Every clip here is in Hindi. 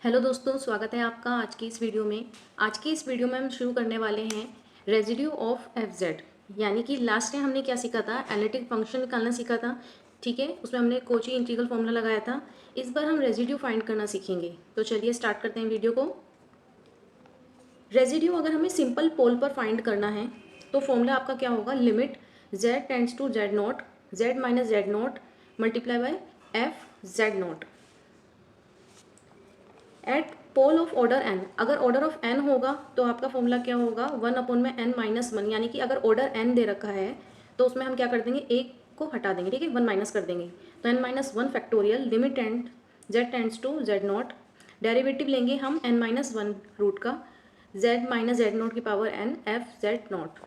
हेलो दोस्तों, स्वागत है आपका आज की इस वीडियो में। आज की इस वीडियो में हम शुरू करने वाले हैं रेजिड्यू ऑफ एफ जेड। यानी कि लास्ट टाइम हमने क्या सीखा था, एनालिटिक फंक्शन निकालना सीखा था। ठीक है, उसमें हमने कोची इंटीग्रल फॉर्मूला लगाया था। इस बार हम रेजिड्यू फाइंड करना सीखेंगे। तो चलिए स्टार्ट करते हैं वीडियो को। रेजिड्यू अगर हमें सिंपल पोल पर फाइंड करना है तो फॉर्मूला आपका क्या होगा, limit z tends to z naught z minus z naught multiply by f z naught at pole of order n. अगर ऑर्डर ऑफ एन होगा तो आपका फॉर्मूला क्या होगा, 1/n -1। यानी कि अगर ऑर्डर एन दे रखा है तो उसमें हम क्या कर देंगे, एक को हटा देंगे, ठीक है, 1 माइनस कर देंगे। तो n-1 factorial limit and z tends to z naught. Derivative लेंगे हम n-1 रूट का जेड माइनस जेड नॉट की power n f z naught.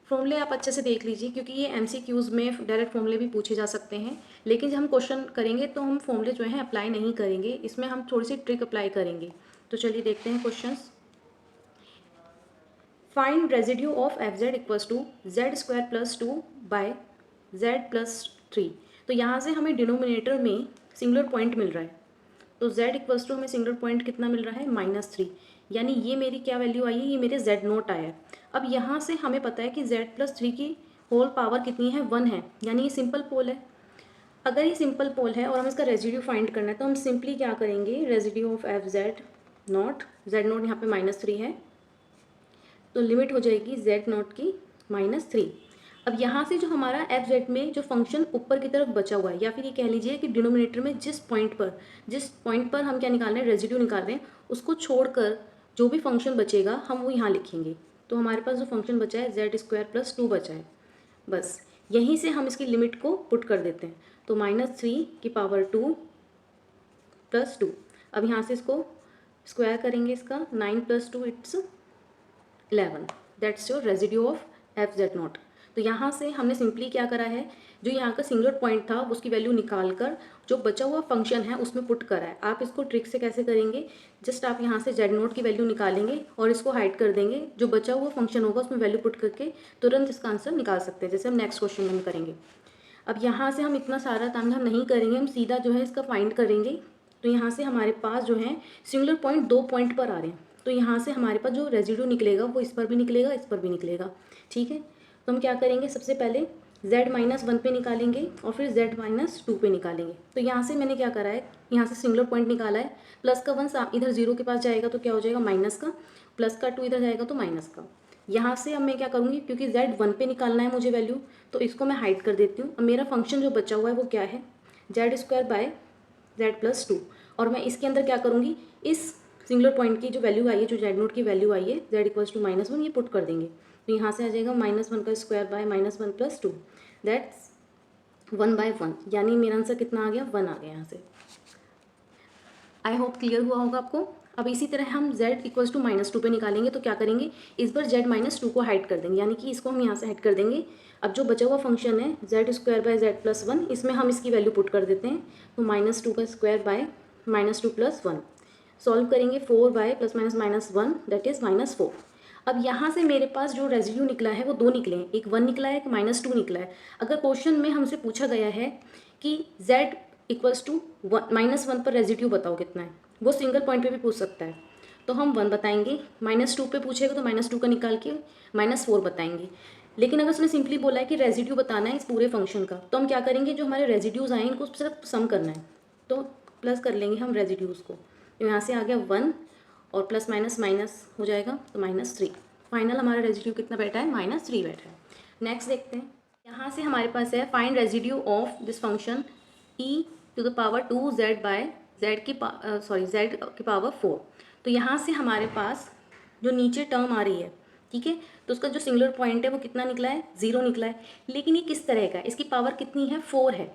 फॉर्मूले आप अच्छे से देख लीजिए क्योंकि ये एमसीक्यूज़ में डायरेक्ट फॉर्मूले भी पूछे जा सकते हैं। लेकिन जब हम क्वेश्चन करेंगे तो हम फॉर्मूले जो हैं अप्लाई नहीं करेंगे, इसमें हम थोड़ी सी ट्रिक अप्लाई करेंगे। तो चलिए देखते हैं questions. Find residue of f z equals to z square plus 2 by z plus 3। तो यहाँ से हमें डिनोमिनेटर में सिंगुलर पॉइंट मिल रहा है। तो z इक्वल्स टू हमें सिंगुलर पॉइंट कितना मिल रहा है, -3। यानी ये मेरी क्या वैल्यू आई है, ये मेरे z नोट आया है। अब यहाँ से हमें पता है कि z+3 की होल पावर कितनी है, 1 है। यानी ये सिंपल पोल है। अगर ये सिंपल पोल है और हमें इसका रेजिड्यू फाइंड करना है तो हम सिंपली क्या करेंगे, residue of f z naught, Z note यहाँ पे -3 है तो लिमिट हो जाएगी जेड नॉट की -3। अब यहाँ से जो हमारा एफ जेड में जो फंक्शन ऊपर की तरफ बचा हुआ है, या फिर ये कह लीजिए कि डिनोमिनेटर में जिस पॉइंट पर हम क्या निकाल रहे हैं, रेजिड्यू निकाल रहे हैं, उसको छोड़कर जो भी फंक्शन बचेगा हम वो यहाँ लिखेंगे। तो हमारे पास जो फंक्शन बचा है z² + 2 बचा है। बस यहीं से हम इसकी लिमिट को पुट कर देते हैं। तो -3 की पावर 2 + 2। अब यहाँ से इसको स्क्वायर करेंगे, इसका 9 + 2 it's 11। That's your residue of f z not. तो यहाँ से हमने सिंपली क्या करा है, जो यहाँ का सिंगुलर पॉइंट था उसकी वैल्यू निकाल कर जो बचा हुआ फंक्शन है उसमें पुट करा है। आप इसको ट्रिक से कैसे करेंगे, जस्ट आप यहाँ से जेड नोट की वैल्यू निकालेंगे और इसको हाइड कर देंगे, जो बचा हुआ फंक्शन होगा उसमें वैल्यू पुट करके तुरंत इसका आंसर निकाल सकते हैं, जैसे हम नेक्स्ट क्वेश्चन में करेंगे। अब यहाँ से हम इतना सारा तामझाम नहीं करेंगे, हम सीधा जो है इसका फाइंड करेंगे। तो यहाँ से हमारे पास जो है सिंगुलर पॉइंट 2 पॉइंट पर आ रहे हैं। तो यहाँ से हमारे पास जो रेजिड्यू निकलेगा वो इस पर भी निकलेगा, इस पर भी निकलेगा। ठीक है, तो हम क्या करेंगे, सबसे पहले z-1 पे निकालेंगे और फिर z-2 पे निकालेंगे। तो यहाँ से मैंने क्या करा है, यहाँ से सिंगुलर पॉइंट निकाला है, प्लस का 1 इधर 0 के पास जाएगा तो क्या हो जाएगा, माइनस का, प्लस का 2 इधर जाएगा तो माइनस का। यहाँ से अब मैं क्या करूँगी, क्योंकि z1 पे निकालना है मुझे वैल्यू, तो इसको मैं हाइड कर देती हूँ। अब मेरा फंक्शन जो बचा हुआ है वो क्या है, z² / z+2। और मैं इसके अंदर क्या करूँगी, इस सिंगुलर पॉइंट की जो वैल्यू आई है, जो जेड नोट की वैल्यू आई है, z = -1, ये पुट कर देंगे। तो यहाँ से आ जाएगा -1 का स्क्वायर बाय -1 + 2, दैट्स 1/1। यानी मेरा आंसर कितना आ गया, 1 आ गया यहाँ से। आई होप क्लियर हुआ होगा आपको। अब इसी तरह हम z = -2 पे निकालेंगे। तो क्या करेंगे, इस बार z-2 को हाइड कर देंगे, यानी कि इसको हम यहाँ से हाइड कर देंगे। अब जो बचा हुआ फंक्शन है z² / z+1, इसमें हम इसकी वैल्यू पुट कर देते हैं। तो -2 का स्क्वायर बाय -2 + 1 सॉल्व करेंगे, 4 ± -1 दैट इज़ -4। अब यहाँ से मेरे पास जो रेजिड्यू निकला है वो 2 निकले हैं, एक 1 निकला है, एक -2 निकला है। अगर क्वेश्चन में हमसे पूछा गया है कि z = -1 पर रेजिड्यू बताओ कितना है, वो सिंगल पॉइंट पे भी पूछ सकता है, तो हम 1 बताएंगे। -2 पे पूछेगा तो -2 का निकाल के -4 बताएंगे। लेकिन अगर उसने सिंपली बोला है कि रेजिड्यू बताना है इस पूरे फंक्शन का, तो हम क्या करेंगे, जो हमारे रेजिड्यूज़ आए इनको सिर्फ सम करना है। तो प्लस कर लेंगे हम रेजिड्यूज़ को। तो यहाँ से आ गया 1 और प्लस माइनस माइनस हो जाएगा तो -3। फाइनल हमारा रेजिड्यू कितना बैठा है, -3 बैठा है। नेक्स्ट देखते हैं, यहाँ से हमारे पास है find residue of this function e⁻2z by z की पावर 4। तो यहाँ से हमारे पास जो नीचे टर्म आ रही है, ठीक है, तो उसका जो सिंगुलर पॉइंट है वो कितना निकला है, 0 निकला है। लेकिन ये किस तरह का है, इसकी पावर कितनी है, 4 है।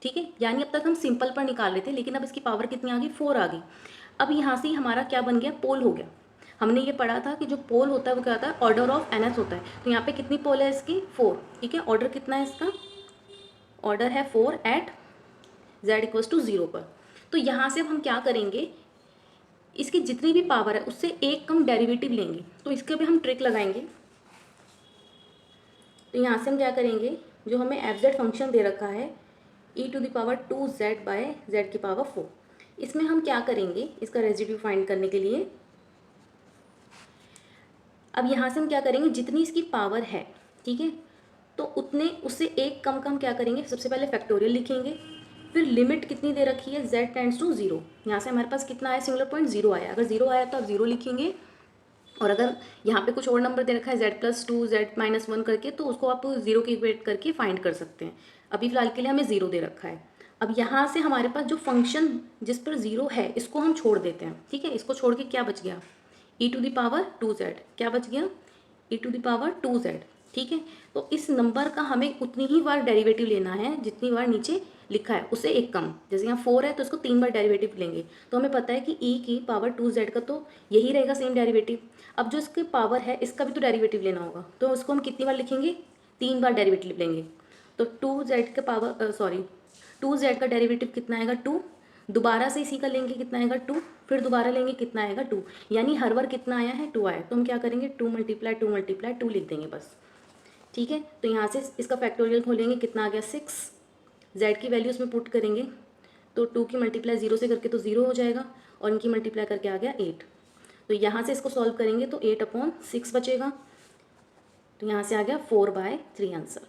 ठीक है, यानी अब तक हम सिंपल पर निकाल रहे थे, लेकिन अब इसकी पावर कितनी आ गई, 4 आ गई। अब यहाँ से हमारा क्या बन गया, पोल हो गया। हमने ये पढ़ा था कि जो पोल होता है वो क्या होता है, ऑर्डर ऑफ nth होता है। तो यहाँ पे कितनी पोल है इसकी, 4। ठीक है, ऑर्डर कितना है इसका, ऑर्डर है 4 एट z = 0 पर। तो यहाँ से अब हम क्या करेंगे, इसकी जितनी भी पावर है उससे एक कम डेरिवेटिव लेंगे। तो इसके भी हम ट्रिक लगाएंगे। तो यहाँ से हम क्या करेंगे, जो हमें एफ जेड फंक्शन दे रखा है e⁻2z बाय z की पावर 4, इसमें हम क्या करेंगे इसका रेजिड्यू फाइंड करने के लिए, अब यहाँ से हम क्या करेंगे, जितनी इसकी पावर है, ठीक है, तो उतने उससे एक कम कम क्या करेंगे, सबसे पहले फैक्टोरियल लिखेंगे, फिर लिमिट कितनी दे रखी है, z टेंड्स टू 0। यहाँ से हमारे पास कितना आया, सिंगुलर पॉइंट 0 आया, अगर 0 आया तो आप 0 लिखेंगे, और अगर यहाँ पे कुछ और नंबर दे रखा है z+2 z-1 करके, तो उसको आप 0 की इक्वेट करके फाइंड कर सकते हैं। अभी फिलहाल के लिए हमें 0 दे रखा है। अब यहाँ से हमारे पास जो फंक्शन जिस पर 0 है इसको हम छोड़ देते हैं, ठीक है, इसको छोड़ के क्या बच गया, e⁻²z, क्या बच गया, e⁻²z, ठीक है। तो इस नंबर का हमें उतनी ही बार डेरिवेटिव लेना है जितनी बार नीचे लिखा है उससे एक कम, जैसे यहाँ 4 है तो इसको 3 बार डेरिवेटिव लेंगे, तो हमें पता है कि e⁻²z का तो यही रहेगा सेम डेरिवेटिव। अब जो इसकी पावर है इसका भी तो डेरिवेटिव लेना होगा, तो उसको हम कितनी बार लिखेंगे, 3 बार डेरिवेटिव लेंगे, तो 2z का पावर 2z का डेरिवेटिव कितना आएगा, 2, दोबारा से इसी का लेंगे कितना आएगा, 2, फिर दोबारा लेंगे कितना आएगा, 2, यानी हर बार कितना आया है, 2 आया, तो हम क्या करेंगे, 2 लिख देंगे बस, ठीक है। तो यहाँ से इसका फैक्टोरियल खोलेंगे, कितना आ गया, 6, z की वैल्यू इसमें पुट करेंगे, तो 2 की मल्टीप्लाई 0 से करके तो 0 हो जाएगा, और इनकी मल्टीप्लाई करके आ गया 8। तो यहाँ से इसको सॉल्व करेंगे तो 8/6 बचेगा, तो यहाँ से आ गया 4/3 आंसर।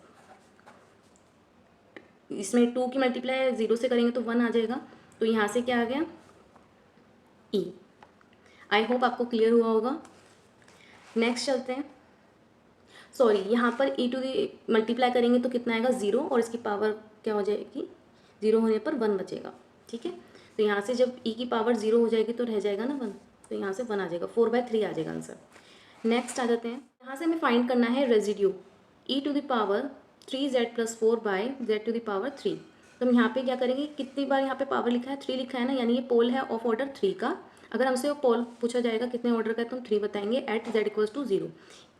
इसमें 2 की मल्टीप्लाई 0 से करेंगे तो 1 आ जाएगा, तो यहाँ से क्या आ गया, ई। आई होप आपको क्लियर हुआ होगा। नेक्स्ट चलते हैं, सॉरी यहाँ पर e मल्टीप्लाई करेंगे तो कितना आएगा, 0, और इसकी पावर क्या हो जाएगी, 0 होने पर 1 बचेगा, ठीक है। तो यहाँ से जब e की पावर 0 हो जाएगी तो रह जाएगा ना 1, तो यहाँ से 1 आ जाएगा, 4/3 आ जाएगा आंसर। नेक्स्ट आ जाते हैं, यहाँ से हमें फाइंड करना है रेजिड्यू e⁻3z+4/z⁻3। तो हम यहाँ पे क्या करेंगे, कितनी बार यहाँ पे पावर लिखा है, 3 लिखा है ना, यानी ये पोल है ऑफ ऑर्डर 3 का। अगर हमसे वो पोल पूछा जाएगा कितने ऑर्डर का है तो हम 3 बताएंगे एट z=0।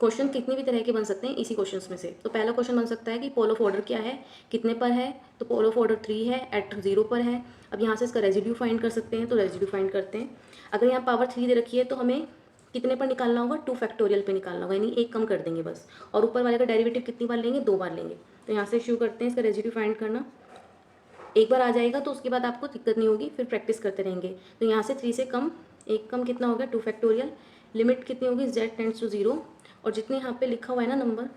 क्वेश्चन कितने भी तरह के बन सकते हैं इसी क्वेश्चन में से। तो पहला क्वेश्चन बन सकता है कि पोल ऑफ ऑर्डर क्या है, कितने पर है, तो पोल ऑफ ऑर्डर 3 है, एट 0 पर है। अब यहाँ से इसका रेजिड्यू फाइंड कर सकते हैं, तो रेजिड्यू फाइंड करते हैं। अगर यहाँ पावर 3 दे रखी है तो हमें कितने पर निकालना होगा, 2 फैक्टोरियल पे निकालना होगा, यानी एक कम कर देंगे बस, और ऊपर वाले का डेरिवेटिव कितनी बार लेंगे, 2 बार लेंगे। तो यहाँ से शुरू करते हैं इसका रेजिड्यू फाइंड करना। एक बार आ जाएगा तो उसके बाद आपको दिक्कत नहीं होगी, फिर प्रैक्टिस करते रहेंगे। तो यहाँ से 3 से कम, एक कम कितना हो गया, 2 फैक्टोरियल, लिमिट कितनी होगी, z टेंड्स टू 0, और जितने यहाँ पे लिखा हुआ है ना नंबर,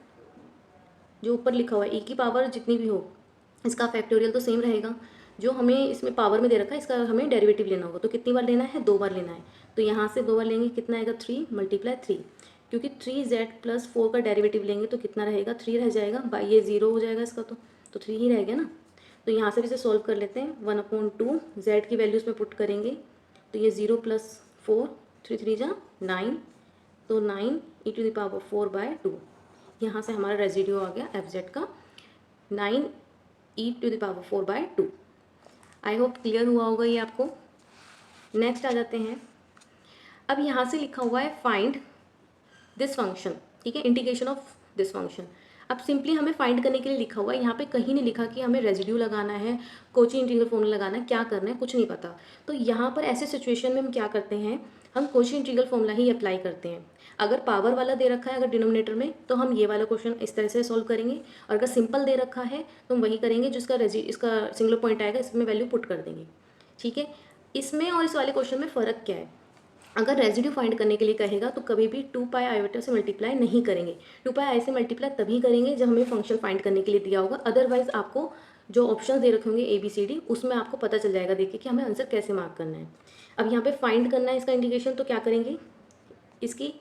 जो ऊपर लिखा हुआ है e की पावर जितनी भी हो, इसका फैक्टोरियल तो सेम रहेगा। जो हमें इसमें पावर में दे रखा है इसका हमें डेरिवेटिव लेना होगा, तो कितनी बार लेना है, 2 बार लेना है। तो यहाँ से 2 बार लेंगे, कितना आएगा, 3 × 3, क्योंकि 3z+4 का डेरिवेटिव लेंगे तो कितना रहेगा, 3 रह जाएगा, बाई ये 0 हो जाएगा इसका, तो 3 ही रह गया ना। तो यहाँ से भी इसे सॉल्व कर लेते हैं, 1/2 z की वैल्यूज़ में पुट करेंगे, तो ये 0 + 4, 3 3 जा 9, तो 9 e⁻4/2। यहाँ से हमारा रेजिड्यू आ गया fz का 9 e⁻4/2। आई होप क्लियर हुआ होगा ये आपको। नेक्स्ट आ जाते हैं, अब यहाँ से लिखा हुआ है फाइंड दिस फंक्शन, ठीक है, इंटीग्रेशन ऑफ दिस फंक्शन। अब सिंपली हमें फाइंड करने के लिए लिखा हुआ है, यहाँ पे कहीं नहीं लिखा कि हमें रेजिड्यू लगाना है, कोची इंटीग्रल फॉर्मूला लगाना है, क्या करना है, कुछ नहीं पता। तो यहाँ पर ऐसे सिचुएशन में हम क्या करते हैं, हम कोची इंटीग्रल फॉर्मूला ही अप्लाई करते हैं। अगर पावर वाला दे रखा है अगर डिनोमिनेटर में, तो हम ये वाला क्वेश्चन इस तरह से सॉल्व करेंगे, और अगर सिंपल दे रखा है तो हम वही करेंगे, जिसका इसका सिंगुलर पॉइंट आएगा इसमें वैल्यू पुट कर देंगे, ठीक है। इसमें और इस वाले क्वेश्चन में फ़र्क क्या है, अगर रेजिड्यू फाइंड करने के लिए कहेगा तो कभी भी 2πi से मल्टीप्लाई नहीं करेंगे। 2πi से मल्टीप्लाई तभी करेंगे जब हमें फंक्शन फाइंड करने के लिए दिया होगा, अदरवाइज आपको जो ऑप्शन दे रखे होंगे ABCD उसमें आपको पता चल जाएगा देखिए कि हमें आंसर कैसे मार्क करना है। अब यहाँ पे फाइंड करना है इसका इंटीग्रेशन, तो क्या करेंगे, इसकी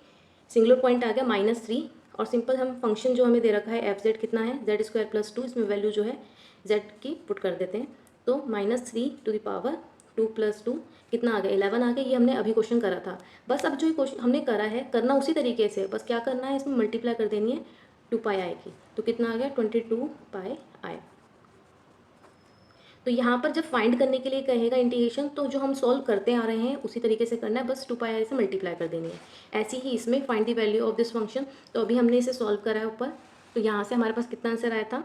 सिंगुलर पॉइंट आ गया -3, और सिंपल हम फंक्शन जो हमें दे रखा है fz कितना है, z² + 2, इसमें वैल्यू जो है z की पुट कर देते हैं, तो -3 × 2 + 2 कितना आ गया, 11 आ गया। ये हमने अभी क्वेश्चन करा था, बस अब जो क्वेश्चन हमने करा है करना उसी तरीके से, बस क्या करना है, इसमें मल्टीप्लाई कर देनी है 2πi की, तो कितना आ गया, 22πi। तो यहाँ पर जब फाइंड करने के लिए कहेगा इंटीग्रेशन, तो जो हम सॉल्व करते आ रहे हैं उसी तरीके से करना है, बस 2πi से मल्टीप्लाई कर देनी है। ऐसी ही इसमें find the value of this function, तो अभी हमने इसे सॉल्व करा है ऊपर, तो यहाँ से हमारे पास कितना आंसर आया था,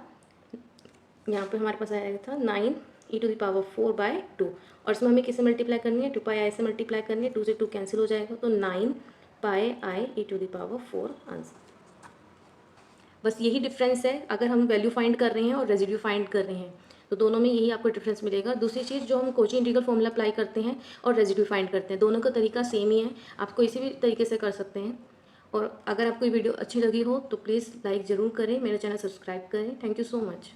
यहाँ पर हमारे पास आया था 9 e⁻4/2, और इसमें हमें किससे मल्टीप्लाई करनी है, 2πi से मल्टीप्लाई करनी है, 2 से 2 कैंसिल हो जाएगा, तो 9πi e⁻4 आंसर। बस यही डिफरेंस है, अगर हम वैल्यू फाइंड कर रहे हैं और रेजिड्यू फाइंड कर रहे हैं, तो दोनों में यही आपको डिफरेंस मिलेगा। दूसरी चीज़, जो हम कोची इंटीग्रल फॉर्मूला अप्लाई करते हैं और रेजिड्यू फाइंड करते हैं, दोनों का तरीका सेम ही है, आप किसी भी तरीके से कर सकते हैं। और अगर आपको ये वीडियो अच्छी लगी हो तो प्लीज़ लाइक ज़रूर करें, मेरा चैनल सब्सक्राइब करें। Thank you so much.